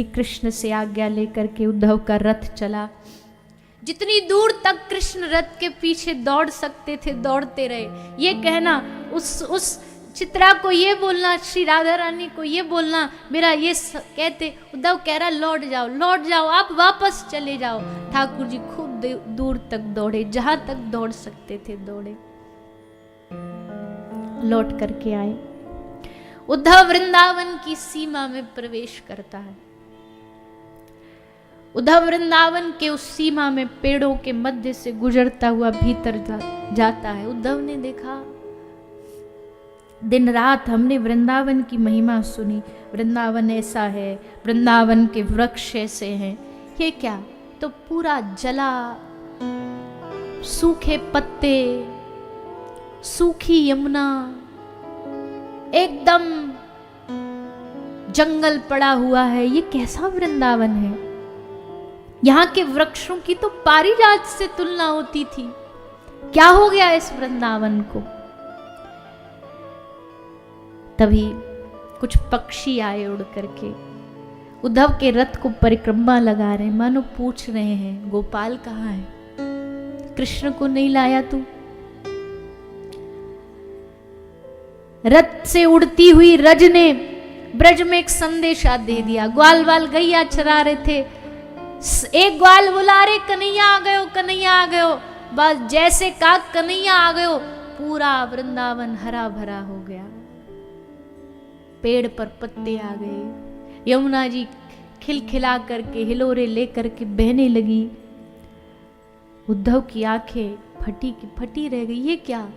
श्री कृष्ण से आज्ञा लेकर के उद्धव का रथ चला। जितनी दूर तक कृष्ण रथ के पीछे दौड़ सकते थे दौड़ते रहे। ये कहना उस चित्रा को ये बोलना, श्री राधा रानी को ये बोलना, मेरा ये कहते उद्धव कह रहा लौट जाओ, आप वापस चले जाओ। ठाकुर जी खूब दूर तक दौड़े, जहां तक दौड़ सकते थे दौड़े, लौट करके आए। उद्धव वृंदावन की सीमा में प्रवेश करता है। उद्धव वृंदावन के उस सीमा में पेड़ों के मध्य से गुजरता हुआ भीतर जाता है। उद्धव ने देखा, दिन रात हमने वृंदावन की महिमा सुनी, वृंदावन ऐसा है, वृंदावन के वृक्ष ऐसे हैं, ये क्या? तो पूरा जला, सूखे पत्ते, सूखी यमुना, एकदम जंगल पड़ा हुआ है। ये कैसा वृंदावन है? यहां के वृक्षों की तो पारिजात से तुलना होती थी। क्या हो गया इस वृंदावन को? तभी कुछ पक्षी आए उड़ करके, उद्धव के रथ को परिक्रमा लगा रहे, मानो पूछ रहे हैं गोपाल कहाँ है? कृष्ण को नहीं लाया तू? रथ से उड़ती हुई रज ने ब्रज में एक संदेशा दे दिया। ग्वाल वाल गैया चरा रहे थे, एक ग्वाल बुला रहे कन्हैया आ गयो, कन्हैया आ गयो। बस जैसे कहा कन्हैया आ गयो, पूरा वृंदावन हरा भरा हो गया, पेड़ पर पत्ते आ गए, यमुना जी खिलखिला करके हिलोरे लेकर के बहने लगी। उद्धव की आंखें फटी की फटी रह गई। ये क्या?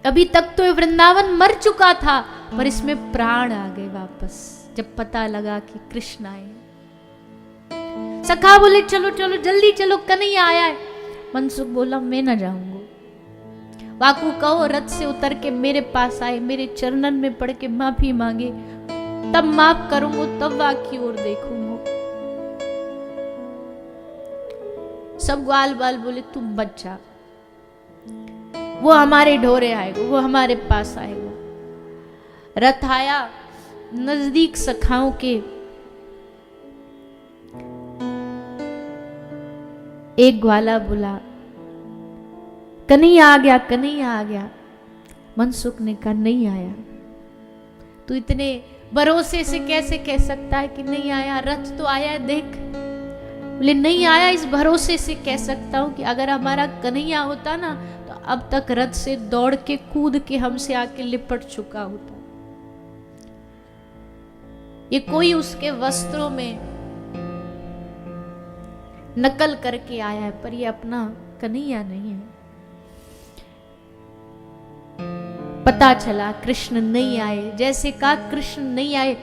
अभी तक तो ये वृंदावन मर चुका था, पर इसमें प्राण आ गए वापस जब पता लगा कि कृष्ण आए। सखा बोले चलो चलो जल्दी चलो, कन्हैया आया है। मनसुख बोला मैं ना जाऊंगा। वाकू कहो रथ से उतर के मेरे पास आए, मेरे चरणन में पड़ के माफी मांगे, तब माफ करूंगा, तब वाक की ओर देखूंगा। सब ग्वाल बाल बोले तुम बच्चा, वो हमारे ढोरे आएगा, वो हमारे पास आएगा। रथ आया नजदीक सखाओं के, एक ग्वाला बोला कन्हैया आ गया, कन्हैया आ गया। मनसुख ने कहा नहीं आया। तू इतने भरोसे से कैसे कह सकता है कि नहीं आया? रथ तो आया है देख। बोले नहीं आया, इस भरोसे से कह सकता हूं कि अगर हमारा कन्हैया होता ना तो अब तक रथ से दौड़ के कूद के हमसे आके लिपट चुका होता। ये कोई उसके वस्त्रों में नकल करके आया है, पर ये अपना कन्हैया नहीं है। पता चला कृष्ण नहीं आए। जैसे कहा कृष्ण नहीं आए,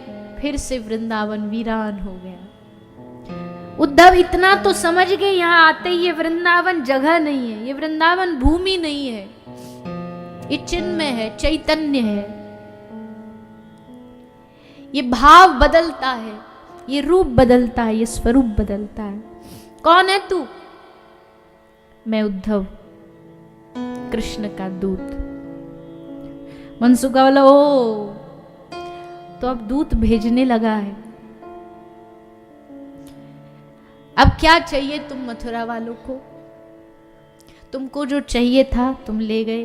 फिर से वृंदावन वीरान हो गया। उद्धव इतना तो समझ गए, यहां आते ही ये वृंदावन जगह नहीं है, ये वृंदावन भूमि नहीं है, ये चिन्मय है, चैतन्य है। ये भाव बदलता है, ये रूप बदलता है, ये स्वरूप बदलता है। कौन है तू? मैं उद्धव, कृष्ण का दूत। मनसुखा बोला ओ, तो अब दूत भेजने लगा है। अब क्या चाहिए तुम मथुरा वालों को? तुमको जो चाहिए था तुम ले गए।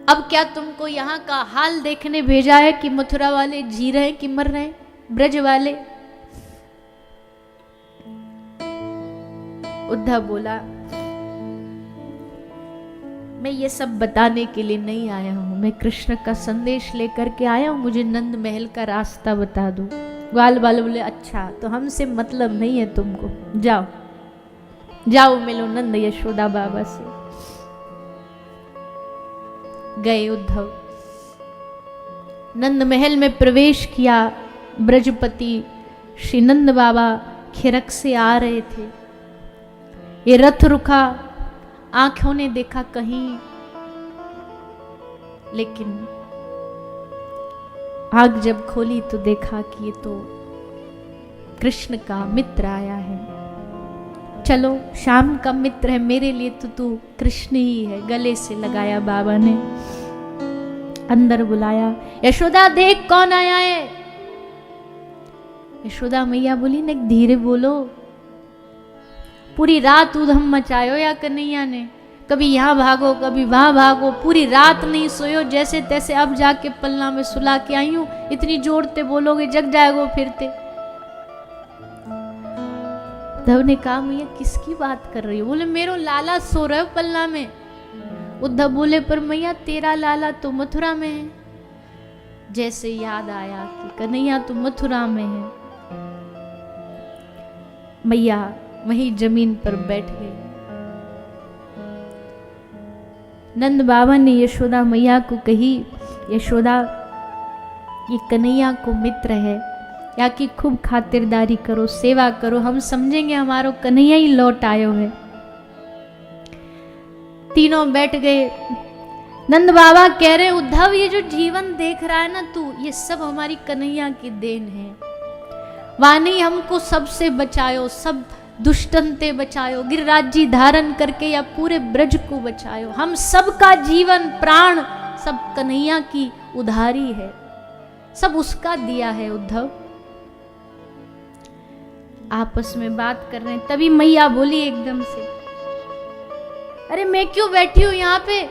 अब क्या तुमको यहाँ का हाल देखने भेजा है कि मथुरा वाले जी रहे हैं कि मर रहे हैं? ब्रज वाले? उद्धव बोला मैं ये सब बताने के लिए नहीं आया हूं, मैं कृष्ण का संदेश लेकर के आया हूं, मुझे नंद महल का रास्ता बता दो। ग्वाल वाले बोले अच्छा, तो हमसे मतलब नहीं है तुमको, जाओ जाओ मिलो नंद यशोदा बाबा से। गए उद्धव, नंद महल में प्रवेश किया। ब्रजपति श्री नंद बाबा खिरक से आ रहे थे। ये रथ रुका, आंखों ने देखा कहीं, लेकिन आग जब खोली तो देखा कि ये तो कृष्ण का मित्र आया है। चलो शाम का मित्र है, मेरे लिए तो तू कृष्ण ही है। गले से लगाया बाबा ने, अंदर बुलाया, यशोदा देख कौन आया है। यशोदा मैया बोली ने धीरे बोलो, पूरी रात ऊधम मचायो या कन्हैया ने, कभी यहाँ भागो कभी वहां भागो, पूरी रात नहीं सोयो, जैसे तैसे अब जाके पलना में सुला के आई हूं, इतनी जोरते बोलोगे जग जाएगो फिरते। उद्धव ने कहा मैया किसकी बात कर रही हो? बोले मेरो लाला सो रहे हो पलना में। उद्धव बोले पर मैया तेरा लाला तो मथुरा में है। जैसे याद आया कि कन्हैया तो मथुरा में है, मैया वहीं जमीन पर बैठ गई। नंद बाबा ने यशोदा मैया को कही, यशोदा ये कन्हैया को मित्र है, या कि खूब खातिरदारी करो, सेवा करो, हम समझेंगे हमारो कन्हैया ही लौट आयो है। तीनों बैठ गए। नंद बाबा कह रहे उद्धव ये जो जीवन देख रहा है ना तू, ये सब हमारी कन्हैया की देन है। वानी हमको सबसे बचायो, सब दुष्टंते बचायो, गिरिराजी धारण करके या पूरे ब्रज को बचायो। हम सबका जीवन प्राण सब कन्हैया की उधारी है, सब उसका दिया है। उद्धव आपस में बात कर रहे हैं, तभी मैया बोली एकदम से, अरे मैं क्यों बैठी हूं यहाँ पे?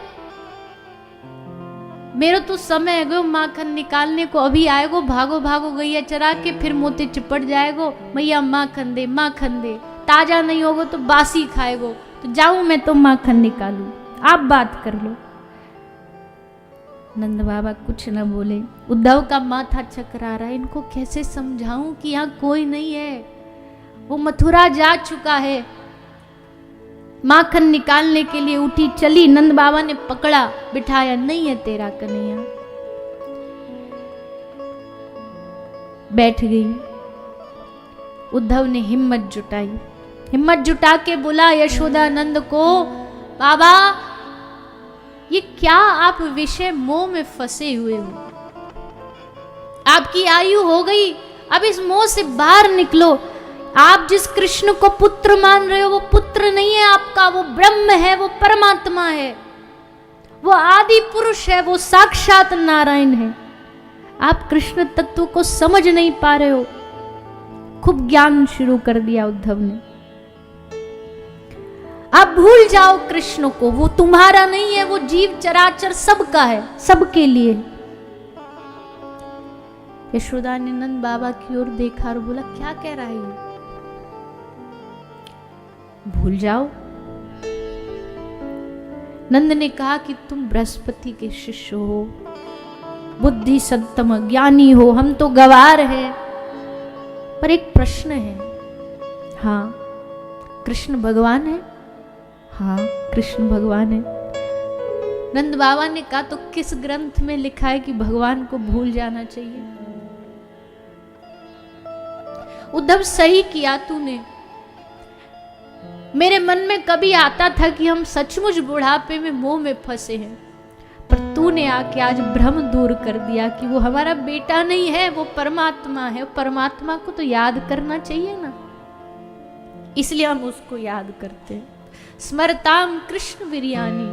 मेरा तो समय है गो माखन निकालने को, अभी आएगो भागो भागो गैया चरा के, फिर मोते चिपट जाएगो। मैया माखन दे, माखन दे, ताजा नहीं होगो तो बासी खाएगो, तो जाऊं मैं तो माखन निकालूं, आप बात कर लो। नंद बाबा कुछ न बोले। उद्धव का माथा चकरा रहा है, इनको कैसे समझाऊं कि यहाँ कोई नहीं है, वो मथुरा जा चुका है। माखन निकालने के लिए उठी चली, नंद बाबा ने पकड़ा बिठाया, नहीं है तेरा कन्हैया। बैठ गई। उद्धव ने हिम्मत जुटाई, हिम्मत जुटा के बोला यशोदा नंद को, बाबा ये क्या आप विषय मोह में फंसे हुए हो? आपकी आयु हो गई, अब इस मोह से बाहर निकलो। आप जिस कृष्ण को पुत्र मान रहे हो वो पुत्र नहीं है आपका, वो ब्रह्म है, वो परमात्मा है, वो आदि पुरुष है, वो साक्षात नारायण है। आप कृष्ण तत्व को समझ नहीं पा रहे हो। खूब ज्ञान शुरू कर दिया उद्धव ने। आप भूल जाओ कृष्ण को, वो तुम्हारा नहीं है, वो जीव चराचर सबका है, सबके लिए। यशोदा ने नंद बाबा की ओर देखा और बोला क्या कह रहा है ये? भूल जाओ। नंद ने कहा कि तुम बृहस्पति के शिष्य हो, बुद्धि सत्तम ज्ञानी हो, हम तो गवार हैं, पर एक प्रश्न है। हाँ कृष्ण भगवान है? हाँ कृष्ण भगवान है। नंद बाबा ने कहा तो किस ग्रंथ में लिखा है कि भगवान को भूल जाना चाहिए? उद्धव सही किया तूने। मेरे मन में कभी आता था कि हम सचमुच बुढ़ापे में मोह में फंसे हैं, पर तूने आके आज भ्रम दूर कर दिया कि वो हमारा बेटा नहीं है, वो परमात्मा है। परमात्मा को तो याद करना चाहिए ना, इसलिए हम उसको याद करते हैं। स्मरताम कृष्ण विरियानी।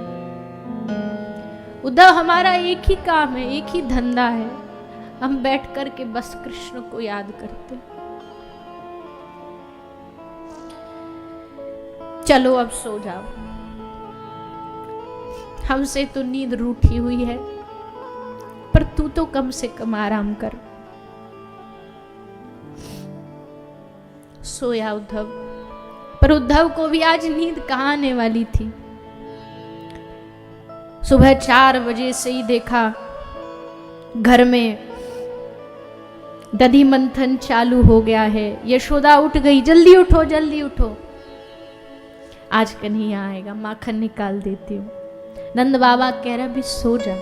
उद्धव हमारा एक ही काम है, एक ही धंधा है, हम बैठ कर के बस कृष्ण को याद करते हैं। चलो अब सो जाओ, हमसे तो नींद रूठी हुई है, पर तू तो कम से कम आराम कर। सोया उद्धव, पर उद्धव को भी आज नींद कहाँ आने वाली थी। सुबह 4 बजे से ही देखा घर में दधि मंथन चालू हो गया है। यशोदा उठ गई, जल्दी उठो जल्दी उठो, आज कन्हैया आएगा, माखन निकाल देती हूँ। नंद बाबा कह रहा भी सो जा।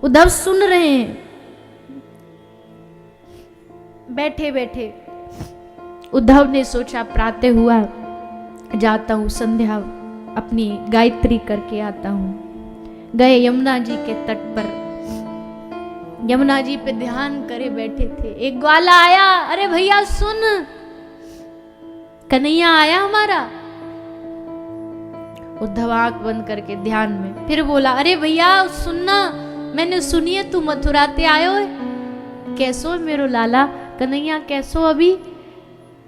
उद्धव सुन रहे हैं। बैठे बैठे उद्धव ने सोचा प्रातः हुआ, जाता हूँ संध्या अपनी गायत्री करके आता हूँ। गए यमुना जी के तट पर, यमुना जी पे ध्यान करे बैठे थे। एक ग्वाला आया, अरे भैया सुन, कन्हैया आया हमारा। उद्धव आंख बंद करके ध्यान में, फिर बोला अरे भैया सुनना, मैंने सुनी है तू मथुरा ते आयो है। कैसो है मेरो लाला, कन्हैया कैसो अभी?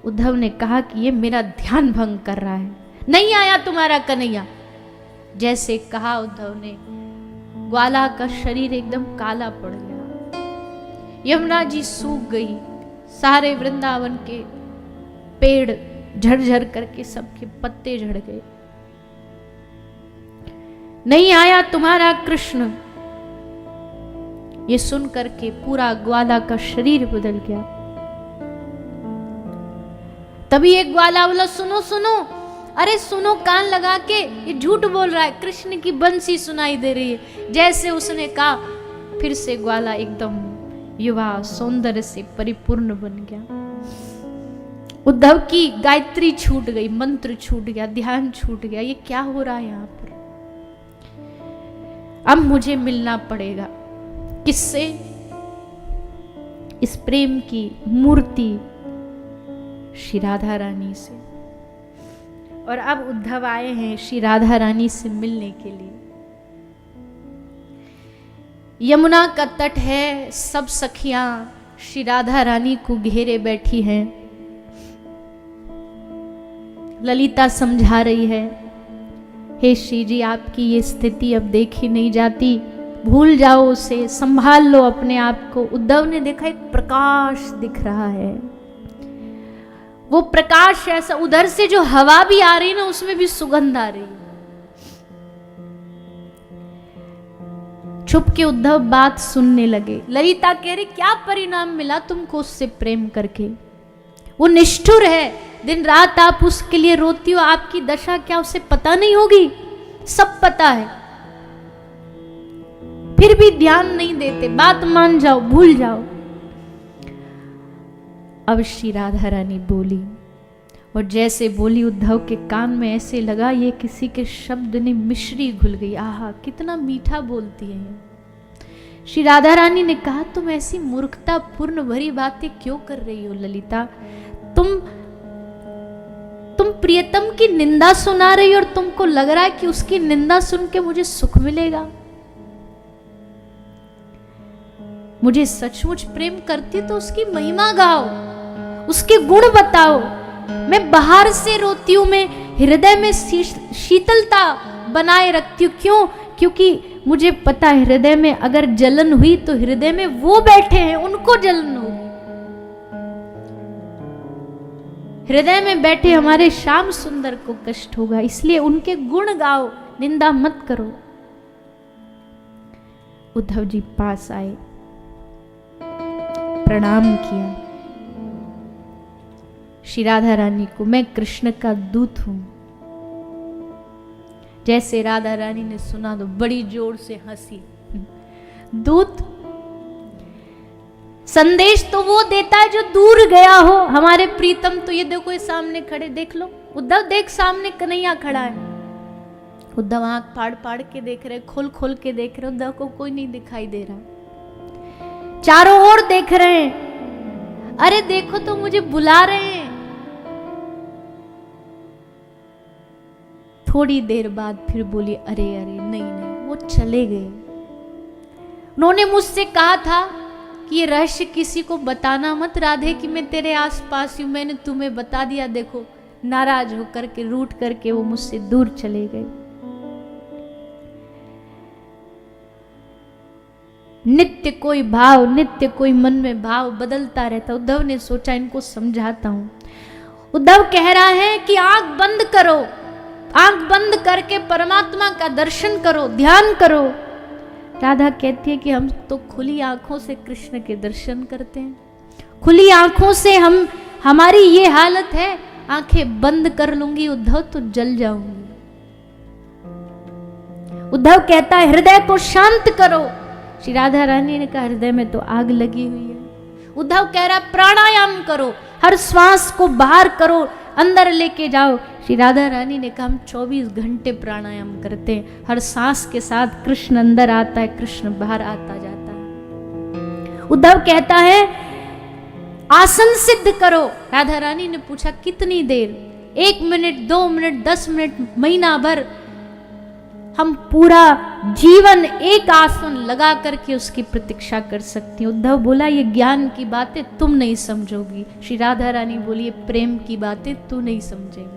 उद्धव ने कहा कि ये मेरा ध्यान भंग कर रहा है, नहीं आया तुम्हारा कन्हैया। जैसे कहा उद्धव ने, ग्वाला का शरीर एकदम काला पड़ गया। यमुना जी सूख गई, सारे वृंदावन के पेड़ झरझर करके सबके पत्ते झड़ गए। नहीं आया तुम्हारा कृष्ण, ये सुन करके पूरा ग्वाला का शरीर बदल गया। तभी एक ग्वाला बोला, सुनो सुनो, अरे सुनो, कान लगा के, ये झूठ बोल रहा है, कृष्ण की बंसी सुनाई दे रही है। जैसे उसने कहा, फिर से ग्वाला एकदम युवा सौंदर्य से परिपूर्ण बन गया। उद्धव की गायत्री छूट गई, मंत्र छूट गया, ध्यान छूट गया। ये क्या हो रहा है यहाँ पर? अब मुझे मिलना पड़ेगा किससे? इस प्रेम की मूर्ति श्री राधा रानी से। और अब उद्धव आए हैं श्री राधा रानी से मिलने के लिए। यमुना का तट है, सब सखियां श्री राधा रानी को घेरे बैठी हैं। ललिता समझा रही है, हे श्री जी, आपकी ये स्थिति अब देखी नहीं जाती, भूल जाओ उसे, संभाल लो अपने आप को। उद्धव ने देखा एक प्रकाश दिख रहा है, वो प्रकाश ऐसा, उधर से जो हवा भी आ रही ना, उसमें भी सुगंध आ रही। छुप के उद्धव बात सुनने लगे। ललिता कह रही, क्या परिणाम मिला तुमको उससे प्रेम करके? वो निष्ठुर है, दिन रात आप उसके लिए रोती हो, आपकी दशा क्या उसे पता नहीं होगी? सब पता है, फिर भी ध्यान नहीं देते। बात मान जाओ, भूल जाओ। अब श्री राधा रानी बोली, और जैसे बोली उद्धव के कान में ऐसे लगा ये किसी के शब्द ने मिश्री घुल गई। आहा, कितना मीठा बोलती है। श्री राधा रानी ने कहा, तुम ऐसी मूर्खता पूर्ण भरी बातें क्यों कर रही हो ललिता? तुम प्रियतम की निंदा सुना रही हो और तुमको लग रहा है कि उसकी निंदा सुन के मुझे सुख मिलेगा। मुझे सचमुच प्रेम करती तो उसकी महिमा गाओ, उसके गुण बताओ। मैं बाहर से रोती हूं, मैं हृदय में शीतलता बनाए रखती हूं। क्यों? क्योंकि मुझे पता है हृदय में अगर जलन हुई तो हृदय में वो बैठे हैं, उनको जलन होगी। हृदय में बैठे हमारे श्याम सुंदर को कष्ट होगा, इसलिए उनके गुण गाओ, निंदा मत करो। उद्धव जी पास आए, प्रणाम किया श्री राधा रानी को, मैं कृष्ण का दूत हूं। जैसे राधा रानी ने सुना तो बड़ी जोर से हंसी। दूत संदेश तो वो देता है जो दूर गया हो। हमारे प्रीतम तो ये देखो, ये सामने खड़े, देख लो उद्धव, देख सामने कन्हैया खड़ा है। उद्धव आंख फाड़ फाड़ के देख रहे, खोल खोल के देख रहे, उद्धव को कोई नहीं दिखाई दे रहा। चारों ओर देख रहे हैं, अरे देखो तो मुझे बुला रहे हैं। थोड़ी देर बाद फिर बोली, अरे अरे नहीं नहीं, वो चले गए। उन्होंने मुझसे कहा था कि ये रहस्य किसी को बताना मत राधे, कि मैं तेरे आसपास हूं। मैंने तुम्हें बता दिया, देखो नाराज होकर के, रूठ करके वो मुझसे दूर चले गए। नित्य कोई भाव, नित्य कोई मन में भाव बदलता रहता। उद्धव ने सोचा इनको समझाता हूं। उद्धव कह रहा है कि आंख बंद करो, आंख बंद करके परमात्मा का दर्शन करो, ध्यान करो। राधा कहती है कि हम तो खुली आंखों से कृष्ण के दर्शन करते हैं। खुली आंखों से हमारी ये हालत है, आंखें बंद कर लूंगी उद्धव तो जल जाऊंगी। उद्धव कहता है हृदय को शांत करो। श्री राधा रानी ने कहा हृदय में तो आग लगी हुई है। उद्धव कह रहा प्राणायाम करो, हर श्वास को बाहर करो, अंदर लेके जाओ। श्री राधा रानी ने कहा हम 24 घंटे प्राणायाम करते हैं, हर सांस के साथ कृष्ण अंदर आता है, कृष्ण बाहर आता जाता है। उद्धव कहता है आसन सिद्ध करो। राधा रानी ने पूछा कितनी देर? 1 मिनट, 2 मिनट, 10 मिनट, महीना भर? हम पूरा जीवन एक आसन लगा करके उसकी प्रतीक्षा कर सकती हैं। उद्धव बोला ये ज्ञान की बातें तुम नहीं समझोगी। श्री राधा रानी बोली ये प्रेम की बातें तू नहीं समझेगी।